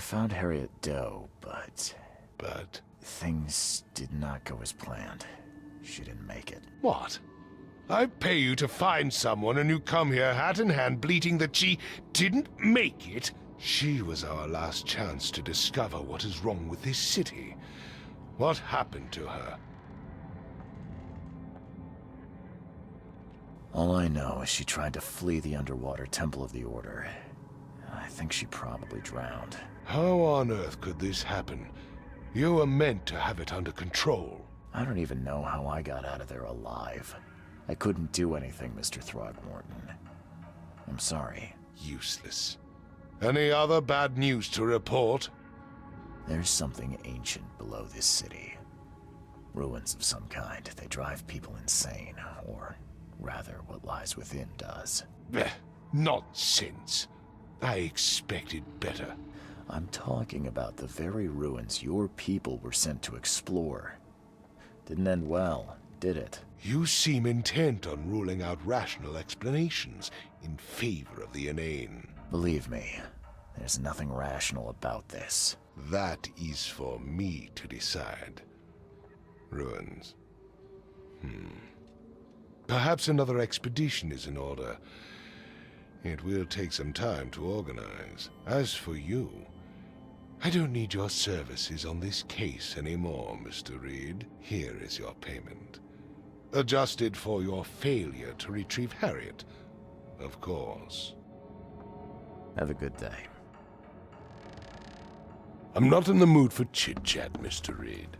found Harriet Doe, but But things did not go as planned. She didn't make it. what? I pay you to find someone and you come here hat in hand bleating that she didn't make it? She was our last chance to discover what is wrong with this city. What happened to her? All I know is she tried to flee the underwater Temple of the Order. I think she probably drowned. How on earth could this happen? You were meant to have it under control. I don't even know how I got out of there alive. I couldn't do anything, Mr. Throgmorton. I'm sorry. Useless. Any other bad news to report? There's something ancient below this city. Ruins of some kind. They drive people insane, or rather, what lies within does. Blech, nonsense. I expected better. I'm talking about the very ruins your people were sent to explore. Didn't end well, did it? You seem intent on ruling out rational explanations in favor of the inane. Believe me, there's nothing rational about this. That is for me to decide. Ruins. Perhaps another expedition is in order. It will take some time to organize. As for you, I don't need your services on this case anymore, Mr. Reed. Here is your payment. Adjusted for your failure to retrieve Harriet, of course. Have a good day. I'm not in the mood for chit-chat, Mr. Reed.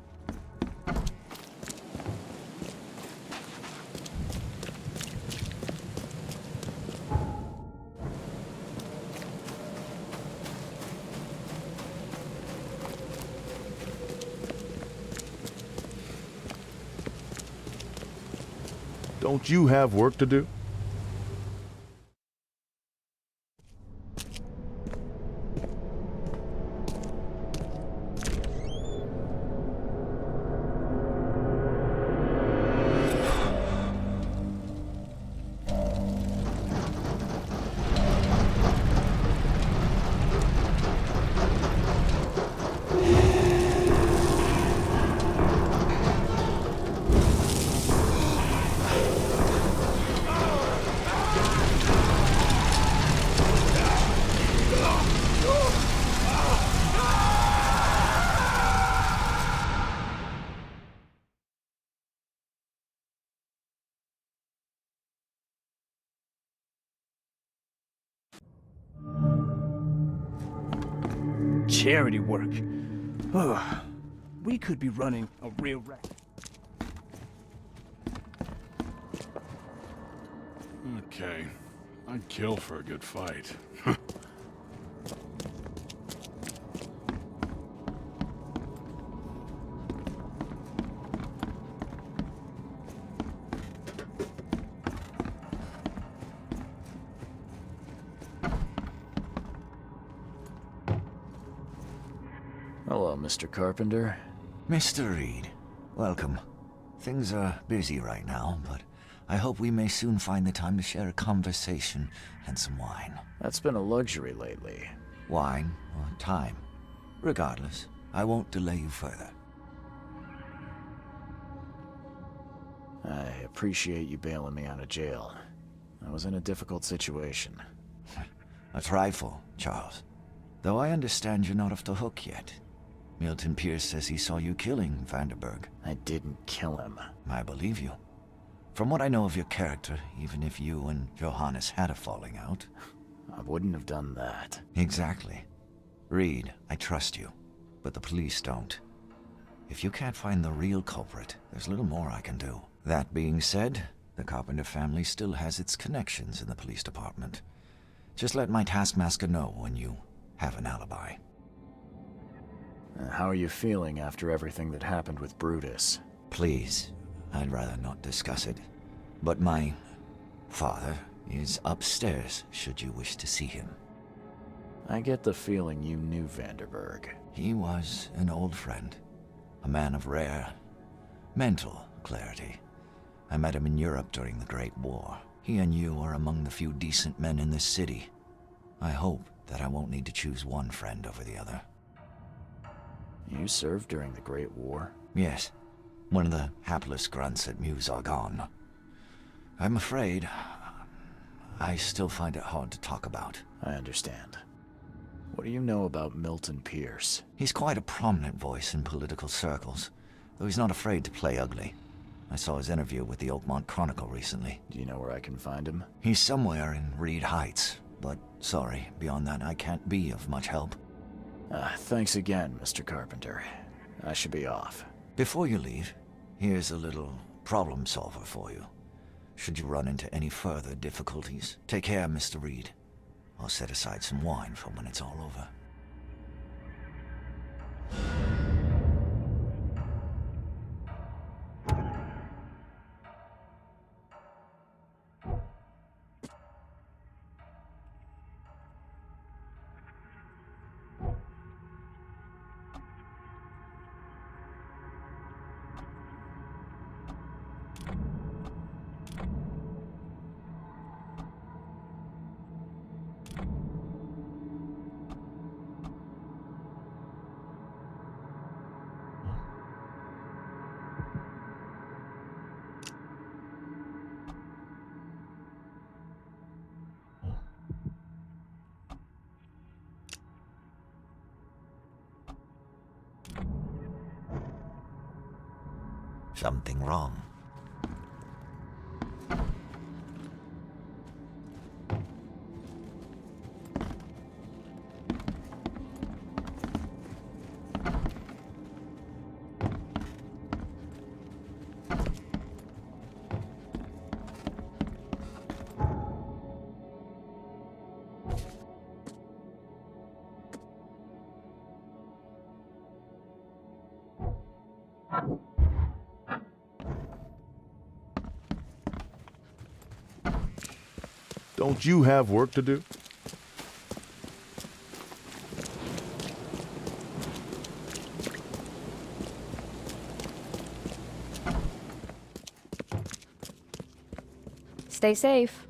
Don't you have work to do? Charity work. Ugh. We could be running a real wreck. Okay. I'd kill for a good fight. Hello, Mr. Carpenter. Mr. Reed, welcome. Things are busy right now, but I hope we may soon find the time to share a conversation and some wine. That's been a luxury lately. Wine or time. Regardless, I won't delay you further. I appreciate you bailing me out of jail. I was in a difficult situation. A trifle, Charles. Though I understand you're not off the hook yet. Milton Pierce says he saw you killing Vanderberg. I didn't kill him. I believe you. From what I know of your character, even if you and Johannes had a falling out... I wouldn't have done that. Exactly. Reed, I trust you, but the police don't. If you can't find the real culprit, there's little more I can do. That being said, the Carpenter family still has its connections in the police department. Just let my taskmaster know when you have an alibi. How are you feeling after everything that happened with Brutus? Please, I'd rather not discuss it. But my father is upstairs, should you wish to see him. I get the feeling you knew Vanderberg. He was an old friend, a man of rare mental clarity. I met him in Europe during the Great War. He and you are among the few decent men in this city. I hope that I won't need to choose one friend over the other. You served during the Great War? Yes, one of the hapless grunts at Meuse Argonne. I'm afraid I still find it hard to talk about. I understand. What do you know about Milton Pierce? He's quite a prominent voice in political circles, though he's not afraid to play ugly. I saw his interview with the Oakmont Chronicle recently. Do you know where I can find him? He's somewhere in Reed Heights, but sorry, beyond that I can't be of much help. Thanks again, Mr. Carpenter. I should be off. Before you leave, here's a little problem solver for you. Should you run into any further difficulties, take care, Mr. Reed. I'll set aside some wine for when it's all over. Something wrong. Don't you have work to do? Stay safe.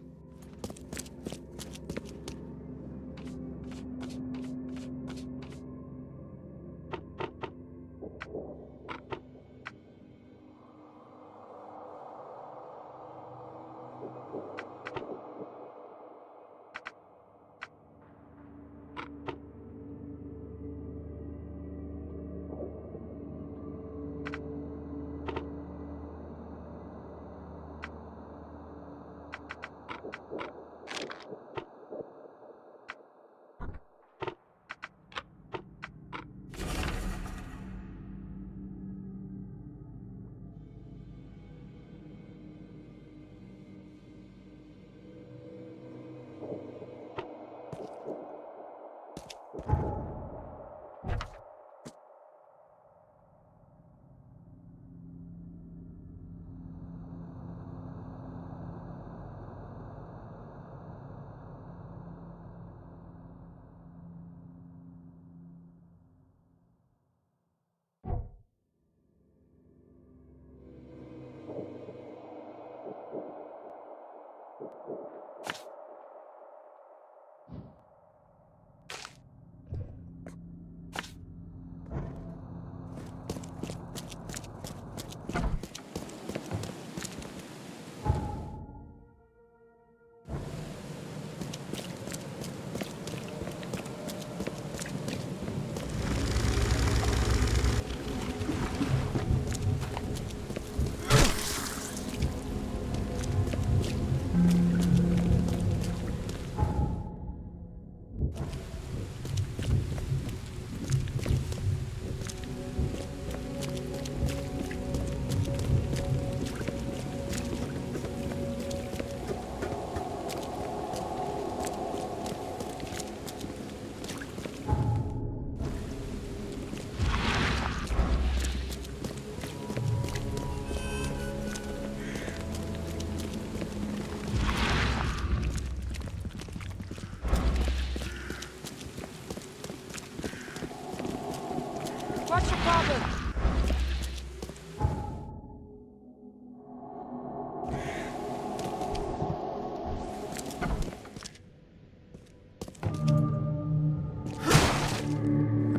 What's your problem?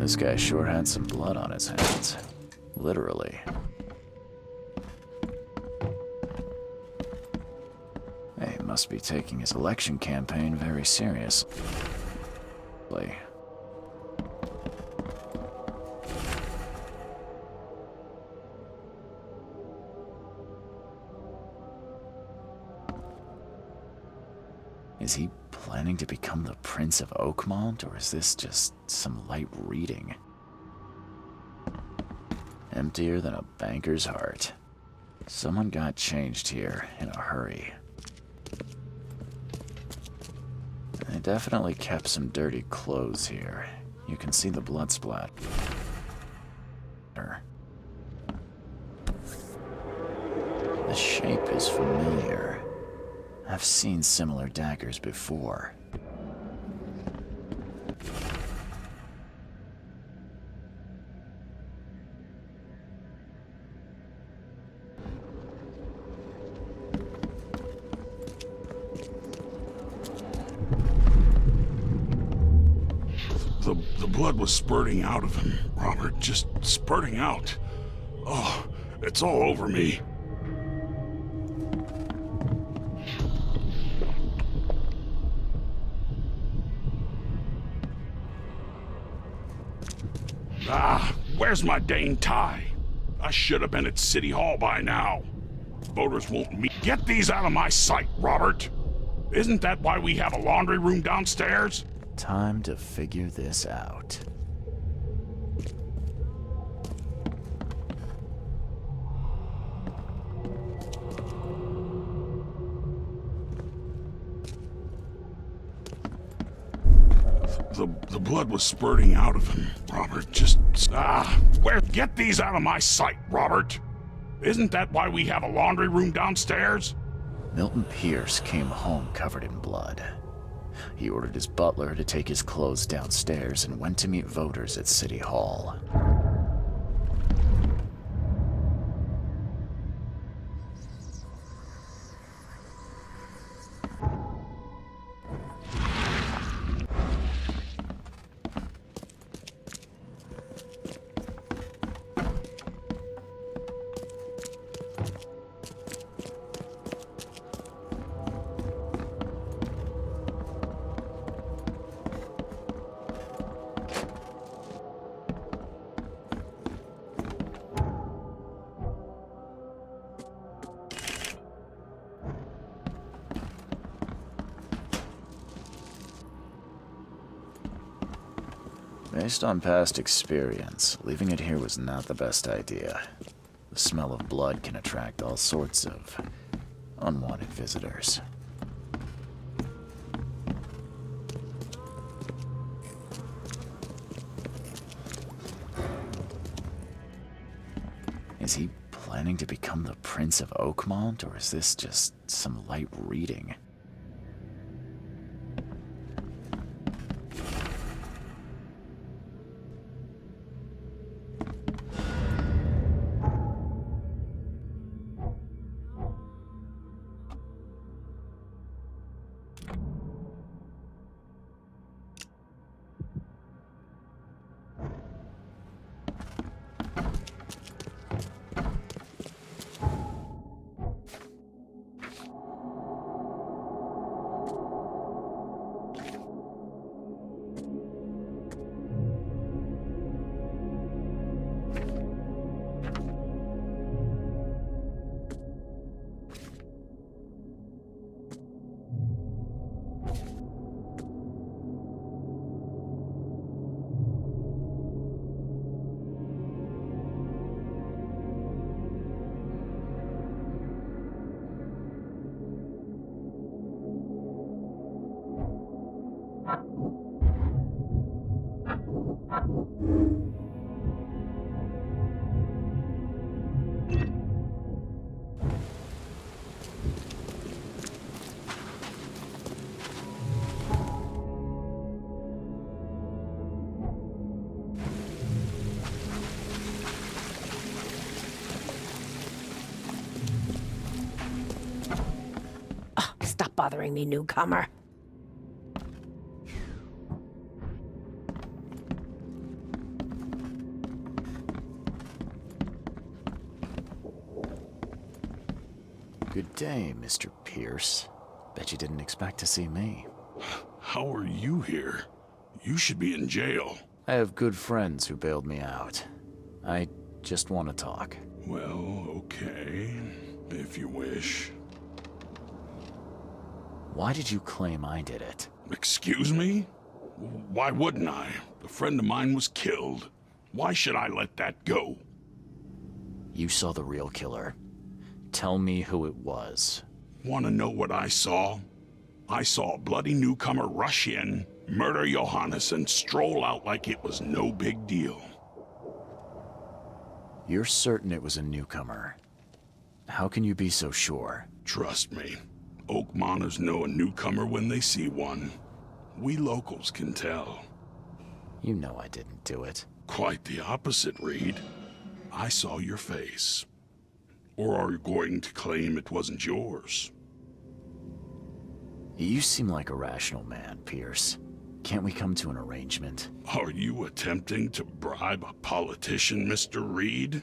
This guy sure had some blood on his hands. Literally. He must be taking his election campaign very seriously. Is he planning to become the Prince of Oakmont, or is this just some light reading? Emptier than a banker's heart. Someone got changed here in a hurry. They definitely kept some dirty clothes here. You can see the blood splatter. The shape is familiar. I've seen similar daggers before. The blood was spurting out of him, Robert. Just spurting out. Oh, it's all over me. Ah, where's my dang tie? I should have been at City Hall by now. Voters won't meet. Get these out of my sight, Robert. Isn't that why we have a laundry room downstairs? Time to figure this out. The blood was spurting out of him, Robert. Just... Get these out of my sight, Robert. Isn't that why we have a laundry room downstairs? Milton Pierce came home covered in blood. He ordered his butler to take his clothes downstairs and went to meet voters at City Hall. Based on past experience, leaving it here was not the best idea. The smell of blood can attract all sorts of unwanted visitors. Is he planning to become the Prince of Oakmont, or is this just some light reading? Stop bothering me, newcomer. Good day, Mr. Pierce. Bet you didn't expect to see me. How are you here? You should be in jail. I have good friends who bailed me out. I just want to talk. Well, okay, if you wish. Why did you claim I did it? Excuse me? Why wouldn't I? A friend of mine was killed. Why should I let that go? You saw the real killer. Tell me who it was. Want to know what I saw? I saw a bloody newcomer rush in, murder Johanes, and stroll out like it was no big deal. You're certain it was a newcomer. How can you be so sure? Trust me, Oakmonters know a newcomer when they see one. We locals can tell. You know I didn't do it. Quite the opposite, Reed. I saw your face. Or are you going to claim it wasn't yours? You seem like a rational man, Pierce. Can't we come to an arrangement? Are you attempting to bribe a politician, Mr. Reed?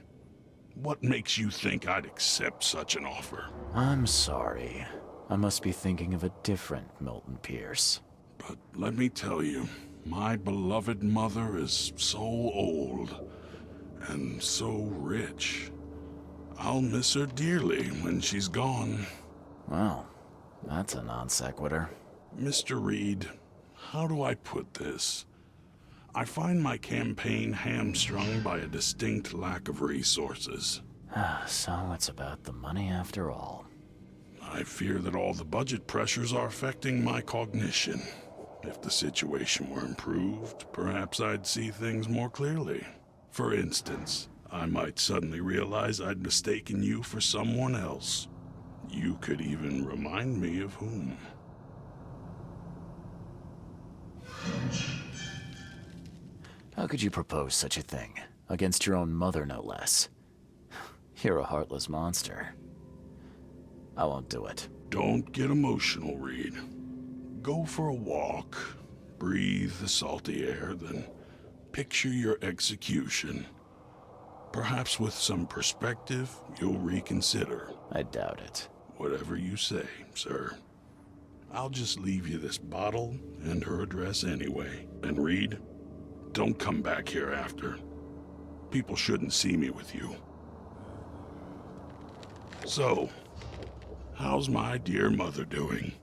What makes you think I'd accept such an offer? I'm sorry. I must be thinking of a different Milton Pierce. But let me tell you, my beloved mother is so old and so rich. I'll miss her dearly when she's gone. Well, that's a non sequitur. Mr. Reed, how do I put this? I find my campaign hamstrung by a distinct lack of resources. So it's about the money after all. I fear that all the budget pressures are affecting my cognition. If the situation were improved, perhaps I'd see things more clearly. For instance, I might suddenly realize I'd mistaken you for someone else. You could even remind me of whom. How could you propose such a thing? Against your own mother, no less. You're a heartless monster. I won't do it. Don't get emotional, Reed. Go for a walk, breathe the salty air, then picture your execution. Perhaps with some perspective, you'll reconsider. I doubt it. Whatever you say, sir. I'll just leave you this bottle and her address anyway. And Reed, don't come back here after. People shouldn't see me with you. So, how's my dear mother doing?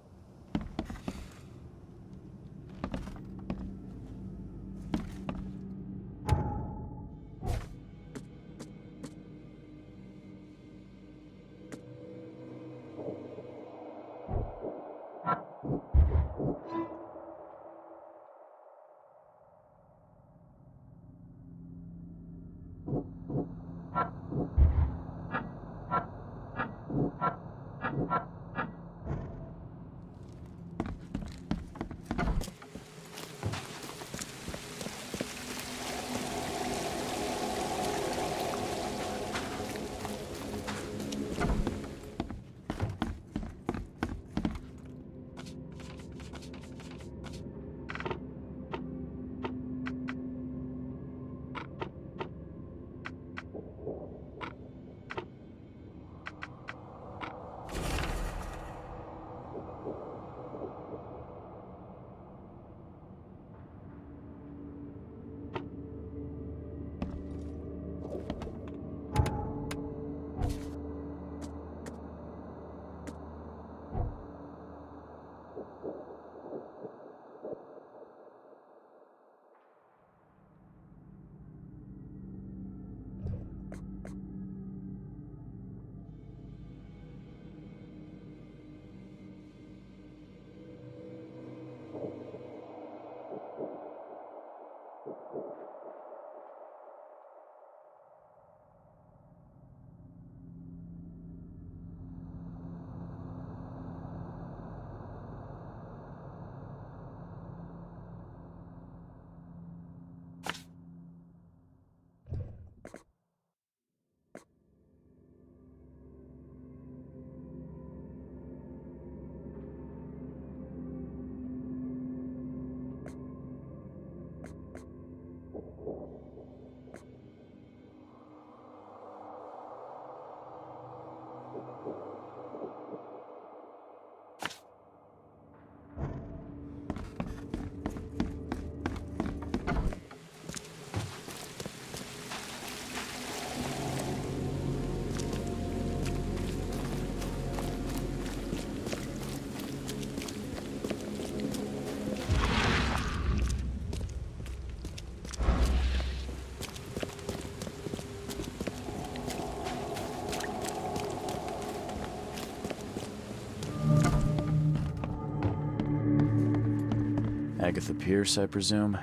Agatha Pierce, I presume?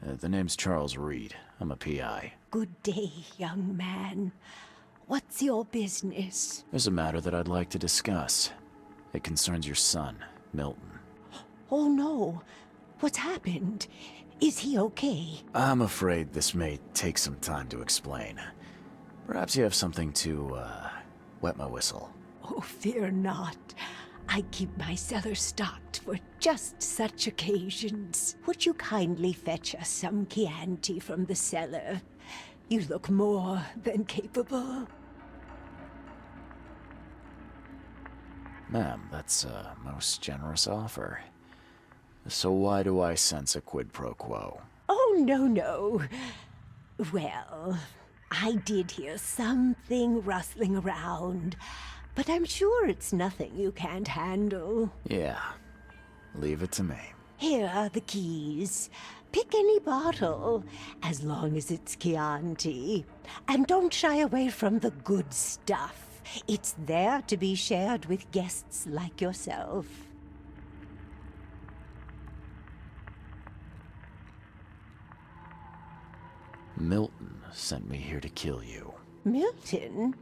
The name's Charles Reed. I'm a PI. Good day, young man. What's your business? There's a matter that I'd like to discuss. It concerns your son, Milton. Oh no. What's happened? Is he okay? I'm afraid this may take some time to explain. Perhaps you have something to, wet my whistle. Oh, fear not. I keep my cellar stocked for just such occasions. Would you kindly fetch us some Chianti from the cellar? You look more than capable. Ma'am, that's a most generous offer. So why do I sense a quid pro quo? Oh, no. Well, I did hear something rustling around, but I'm sure it's nothing you can't handle. Yeah, leave it to me. Here are the keys. Pick any bottle, as long as it's Chianti. And don't shy away from the good stuff. It's there to be shared with guests like yourself. Milton sent me here to kill you. Milton?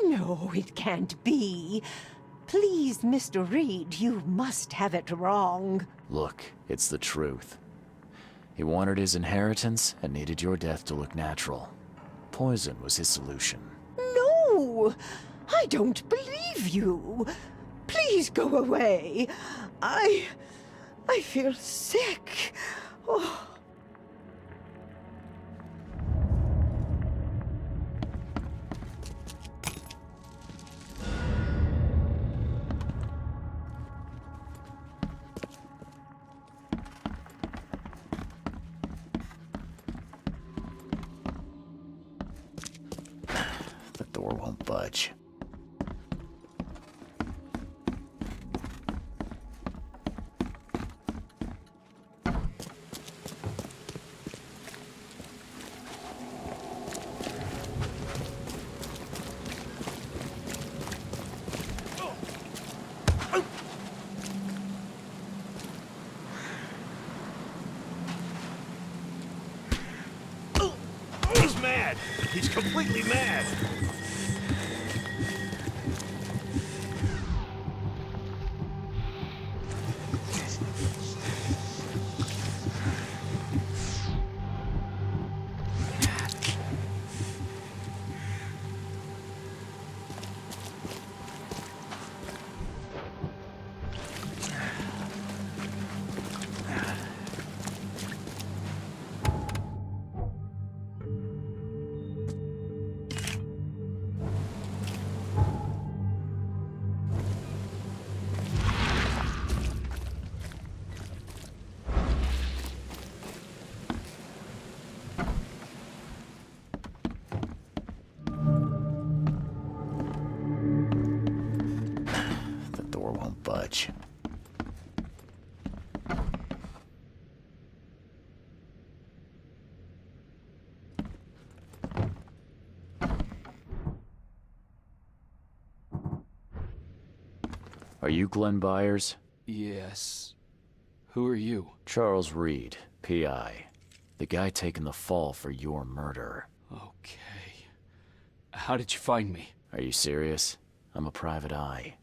No, it can't be. Please, Mr. Reed, you must have it wrong. Look, it's the truth. He wanted his inheritance and needed your death to look natural. Poison was his solution. No! I don't believe you. Please go away. I feel sick. Oh. The door won't budge. He's mad! He's completely mad! The door won't budge. Are you Glenn Byers? Yes. Who are you? Charles Reed, PI. The guy taking the fall for your murder. Okay. How did you find me? Are you serious? I'm a private eye.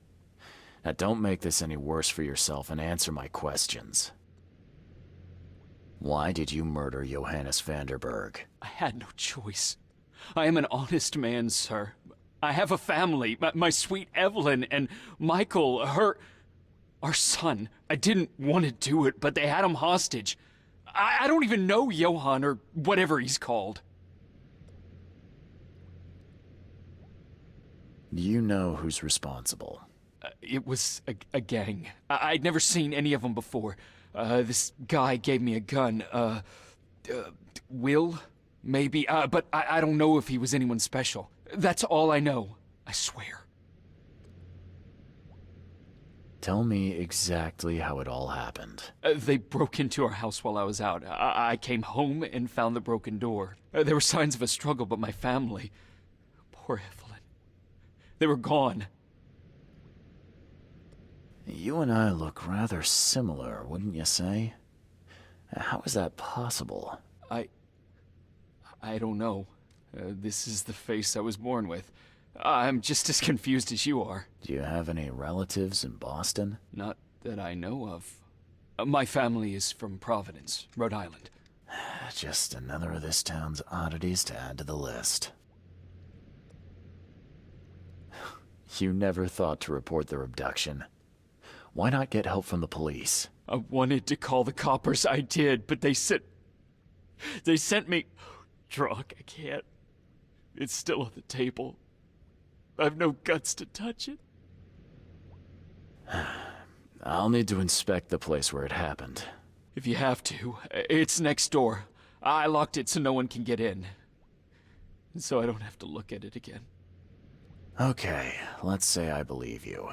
Now don't make this any worse for yourself and answer my questions. Why did you murder Johannes Berg? I had no choice. I am an honest man, sir. I have a family. My sweet Evelyn and Michael, our son. I didn't want to do it, but they had him hostage. I don't even know Johann or whatever he's called. Do you know who's responsible? It was a gang. I'd never seen any of them before. This guy gave me a gun. Will? Maybe. But I don't know if he was anyone special. That's all I know. I swear. Tell me exactly how it all happened. They broke into our house while I was out. I came home and found the broken door. There were signs of a struggle, but my family... Poor Evelyn. They were gone. You and I look rather similar, wouldn't you say? How is that possible? I don't know. This is the face I was born with. I'm just as confused as you are. Do you have any relatives in Boston? Not that I know of. My family is from Providence, Rhode Island. Just another of this town's oddities to add to the list. You never thought to report their abduction. Why not get help from the police? I wanted to call the coppers, I did, but they sent me drunk. I can't. It's still on the table. I've no guts to touch it. I'll need to inspect the place where it happened. If you have to, it's next door. I locked it so no one can get in. So I don't have to look at it again. Okay, let's say I believe you.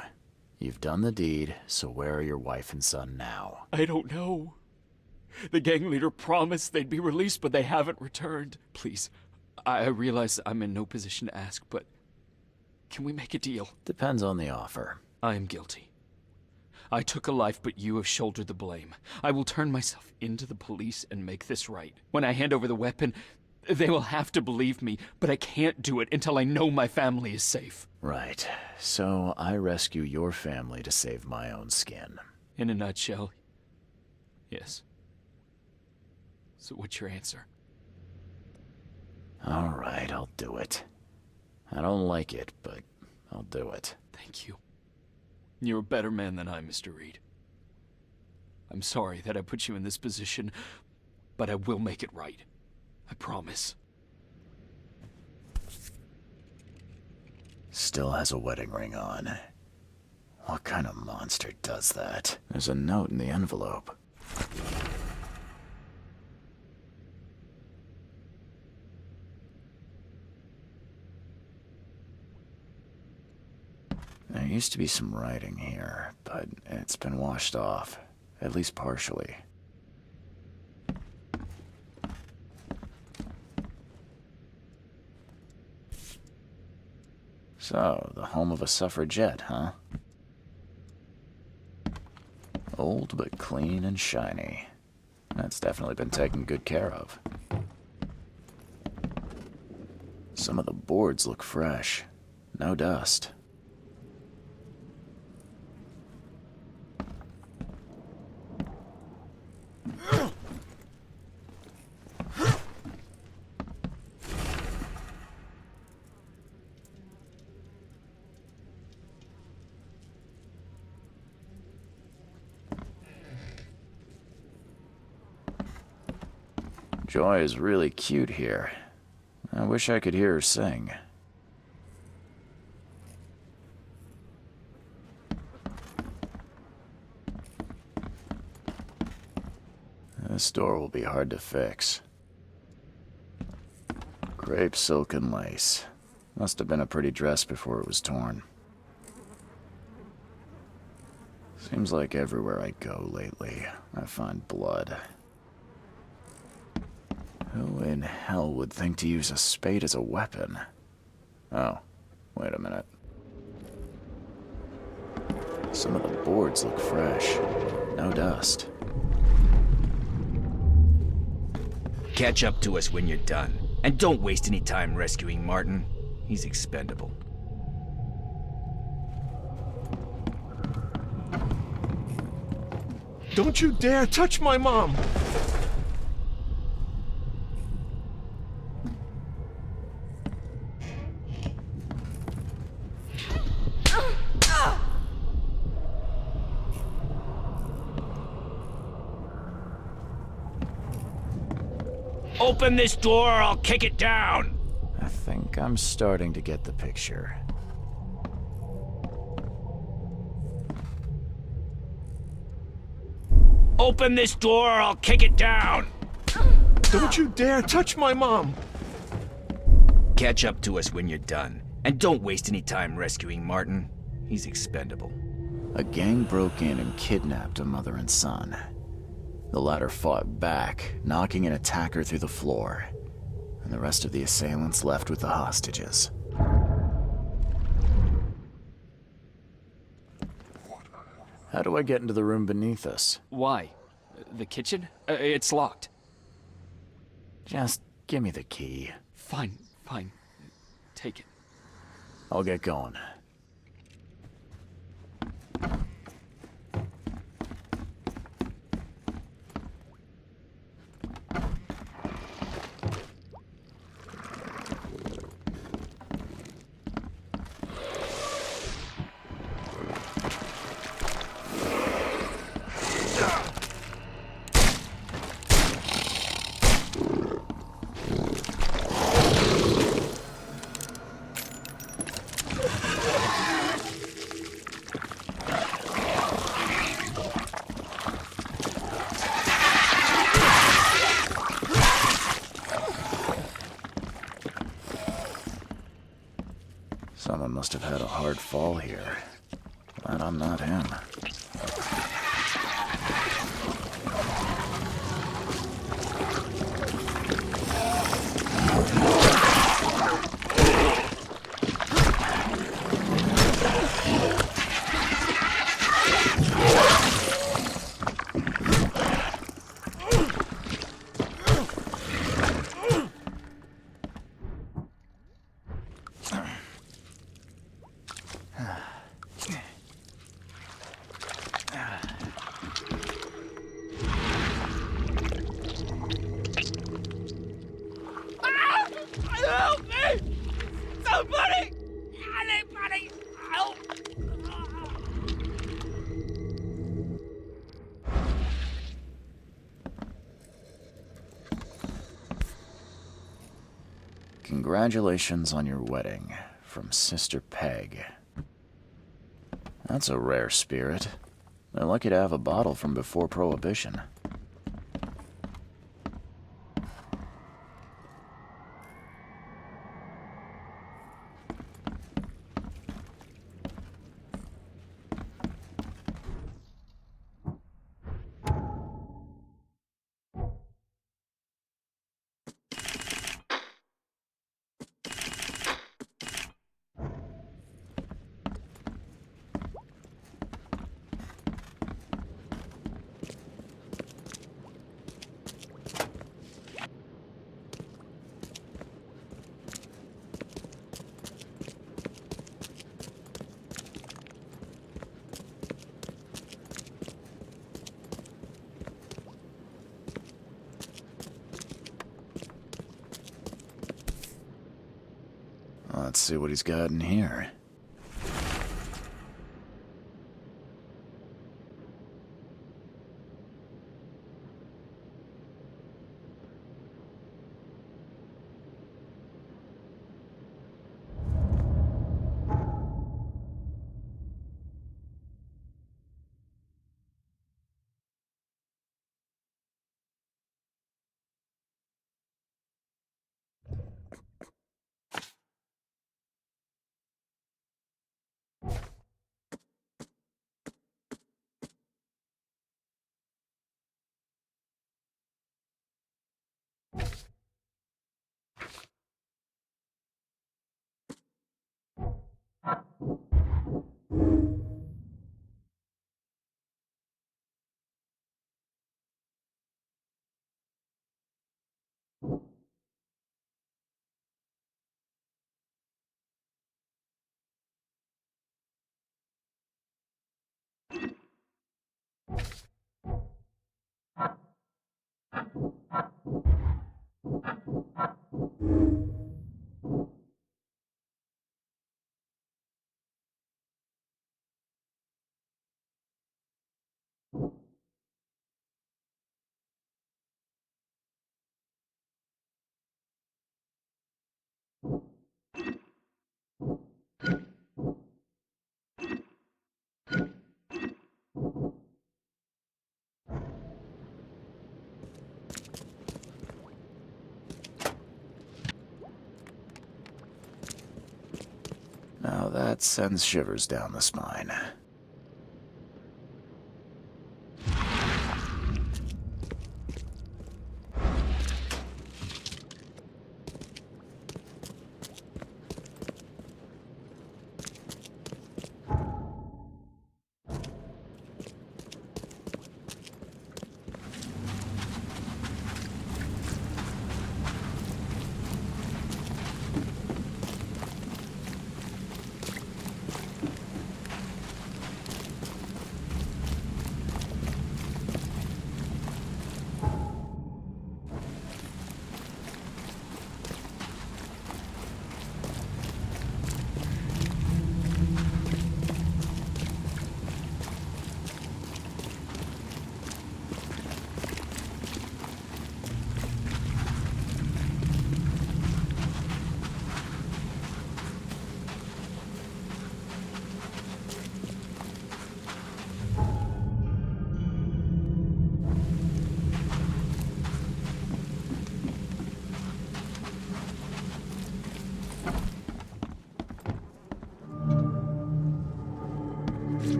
You've done the deed, so where are your wife and son now? I don't know. The gang leader promised they'd be released, but they haven't returned. Please, I realize I'm in no position to ask, but can we make a deal? Depends on the offer. I am guilty. I took a life, but you have shouldered the blame. I will turn myself into the police and make this right. When I hand over the weapon, they will have to believe me, but I can't do it until I know my family is safe. Right. So I rescue your family to save my own skin. In a nutshell, yes. So what's your answer? All right, I'll do it. I don't like it, but I'll do it. Thank you. You're a better man than I, Mr. Reed. I'm sorry that I put you in this position, but I will make it right. I promise. Still has a wedding ring on. What kind of monster does that? There's a note in the envelope. There used to be some writing here, but it's been washed off, at least partially. So, the home of a suffragette, huh? Old but clean and shiny. That's definitely been taken good care of. Some of the boards look fresh. No dust. Joy is really cute here. I wish I could hear her sing. This door will be hard to fix. Crepe silk and lace. Must have been a pretty dress before it was torn. Seems like everywhere I go lately, I find blood. Who in hell would think to use a spade as a weapon? Oh, wait a minute. Some of the boards look fresh. No dust. Catch up to us when you're done. And don't waste any time rescuing Martin. He's expendable. Don't you dare touch my mom! Open this door or I'll kick it down! I think I'm starting to get the picture. Open this door or I'll kick it down! Don't you dare touch my mom! Catch up to us when you're done. And don't waste any time rescuing Martin. He's expendable. A gang broke in and kidnapped a mother and son. The latter fought back, knocking an attacker through the floor, and the rest of the assailants left with the hostages. How do I get into the room beneath us? Why? The kitchen? It's locked. Just give me the key. Fine, fine. Take it. I'll get going. Someone must have had a hard fall here. Glad I'm not him. Help me! Somebody! Anybody! Help! Congratulations on your wedding, from Sister Peg. That's a rare spirit. They're lucky to have a bottle from before Prohibition. Let's see what he's got in here. Now that sends shivers down the spine.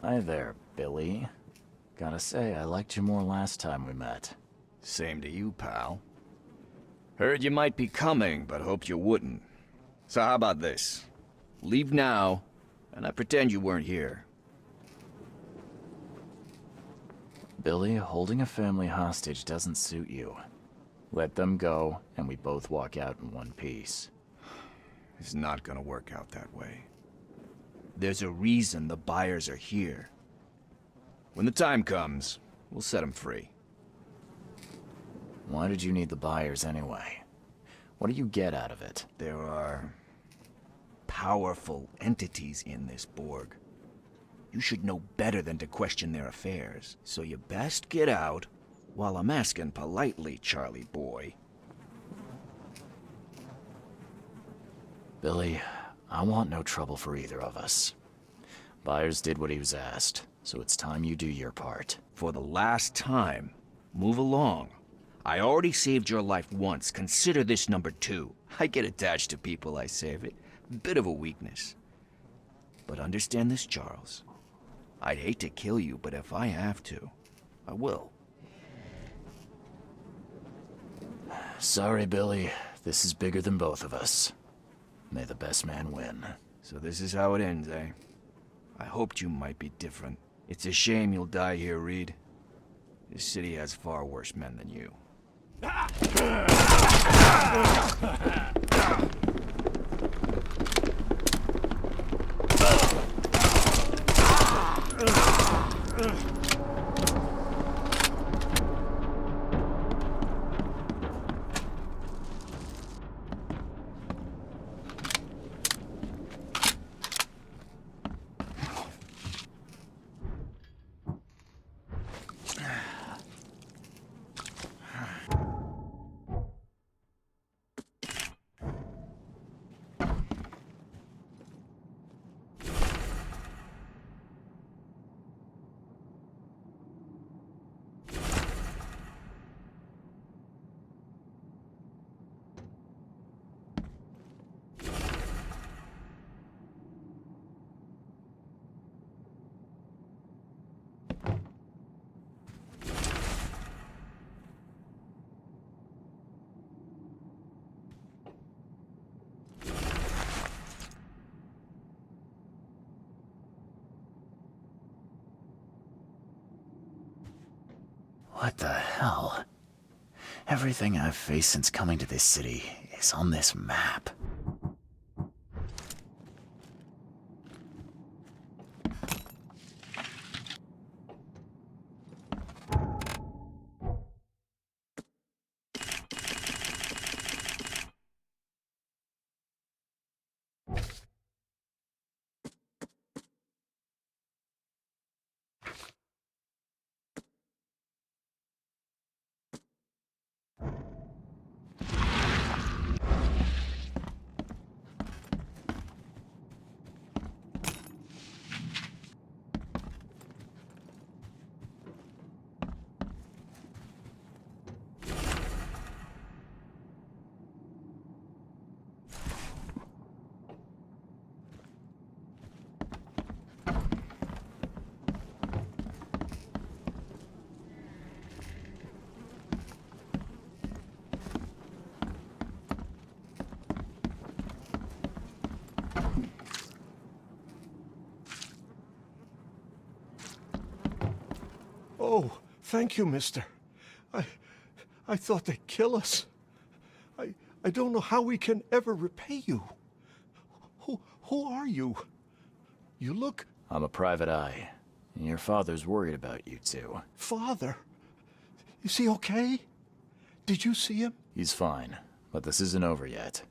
Hi there, Billy. Gotta say, I liked you more last time we met. Same to you, pal. Heard you might be coming, but hoped you wouldn't. So how about this? Leave now, and I pretend you weren't here. Billy, holding a family hostage doesn't suit you. Let them go, and we both walk out in one piece. It's not gonna work out that way. There's a reason the buyers are here. When the time comes, we'll set them free. Why did you need the buyers anyway? What do you get out of it? There are powerful entities in this Berg. You should know better than to question their affairs. So you best get out while I'm asking politely, Charlie boy. Billy, I want no trouble for either of us. Byers did what he was asked, so it's time you do your part. For the last time, move along. I already saved your life once. Consider this number 2. I get attached to people I save. It. Bit of a weakness. But understand this, Charles. I'd hate to kill you, but if I have to, I will. Sorry, Billy. This is bigger than both of us. May the best man win. So this is how it ends, eh? I hoped you might be different. It's a shame you'll die here, Reed. This city has far worse men than you. What the hell? Everything I've faced since coming to this city is on this map. Oh, thank you, mister. I thought they'd kill us. I don't know how we can ever repay you. Who are you? You look... I'm a private eye. And your father's worried about you two. Father? Is he okay? Did you see him? He's fine, but this isn't over yet.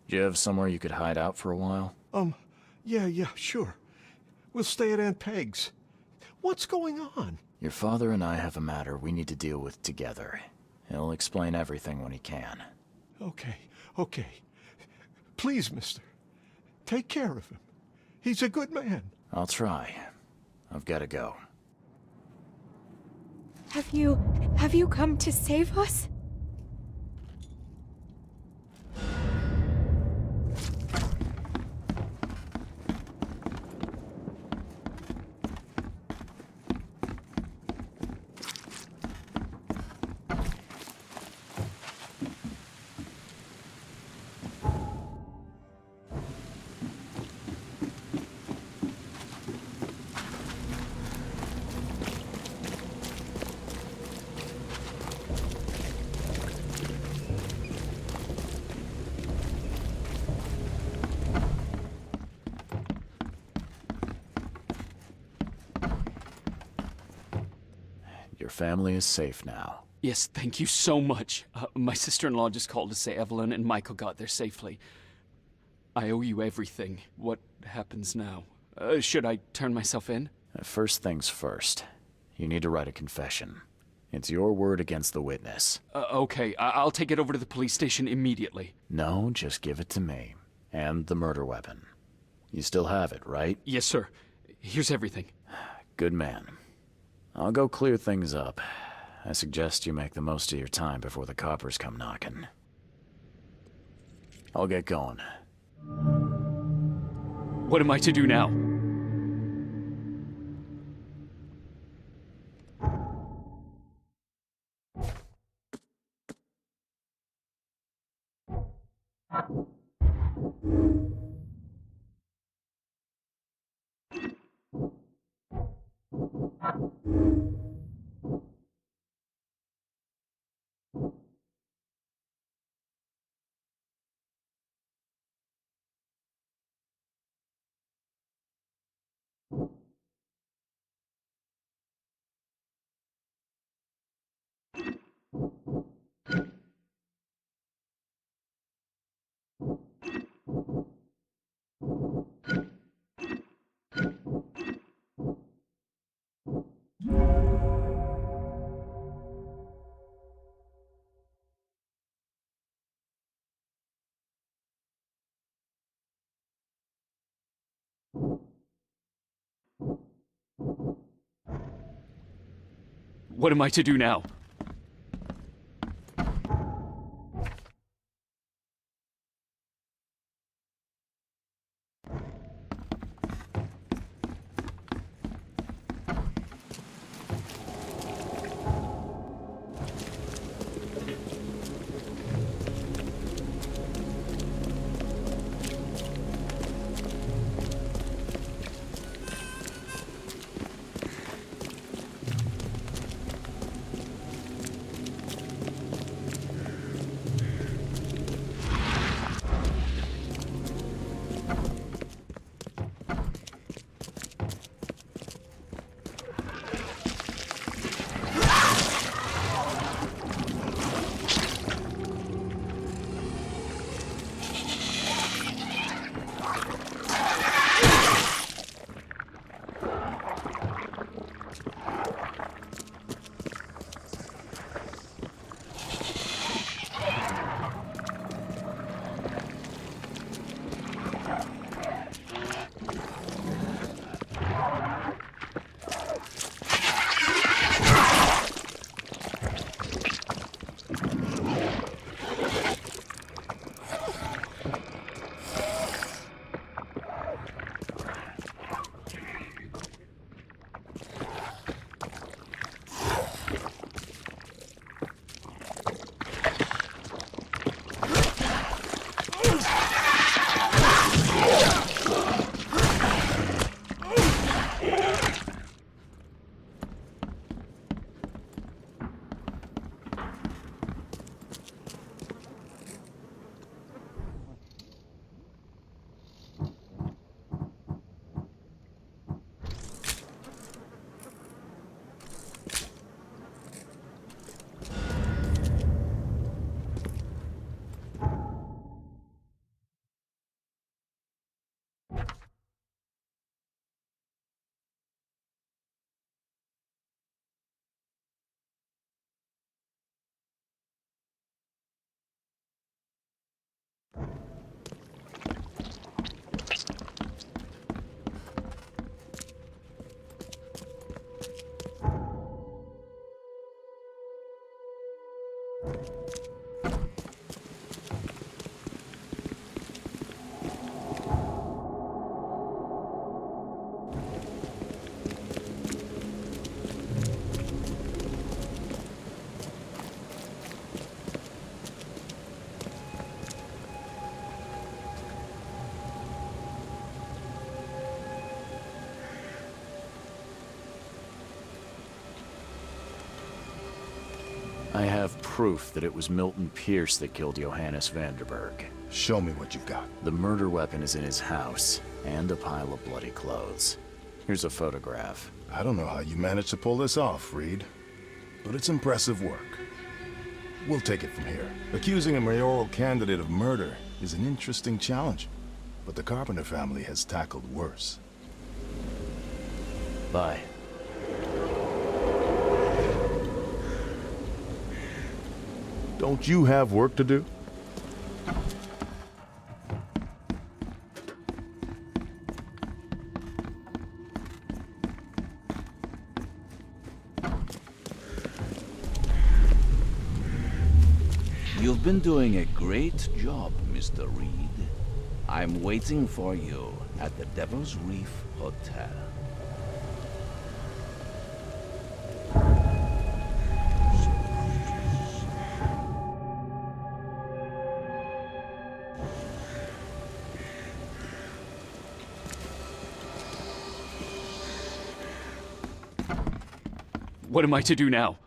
Do you have somewhere you could hide out for a while? Yeah, sure. We'll stay at Aunt Peg's. What's going on? Your father and I have a matter we need to deal with together. He'll explain everything when he can. Okay. Please, mister. Take care of him. He's a good man. I'll try. I've got to go. Have you come to save us? family is safe now. Yes, thank you so much. My sister-in-law just called to say Evelyn and Michael got there safely. I owe you everything. What happens now? Should I turn myself in? First things first. You need to write a confession. It's your word against the witness. Okay, I'll take it over to the police station immediately. No, just give it to me. And the murder weapon. You still have it, right? Yes, sir. Here's everything. Good man. I'll go clear things up. I suggest you make the most of your time before the coppers come knocking. I'll get going. What am I to do now? What am I to do now? I have proof that it was Milton Pierce that killed Johannes Berg. Show me what you've got. The murder weapon is in his house, and a pile of bloody clothes. Here's a photograph. I don't know how you managed to pull this off, Reed. but it's impressive work. We'll take it from here. Accusing a mayoral candidate of murder is an interesting challenge, but the Carpenter family has tackled worse. Bye. Don't you have work to do? You've been doing a great job, Mr. Reed. I'm waiting for you at the Devil's Reef Hotel. What am I to do now?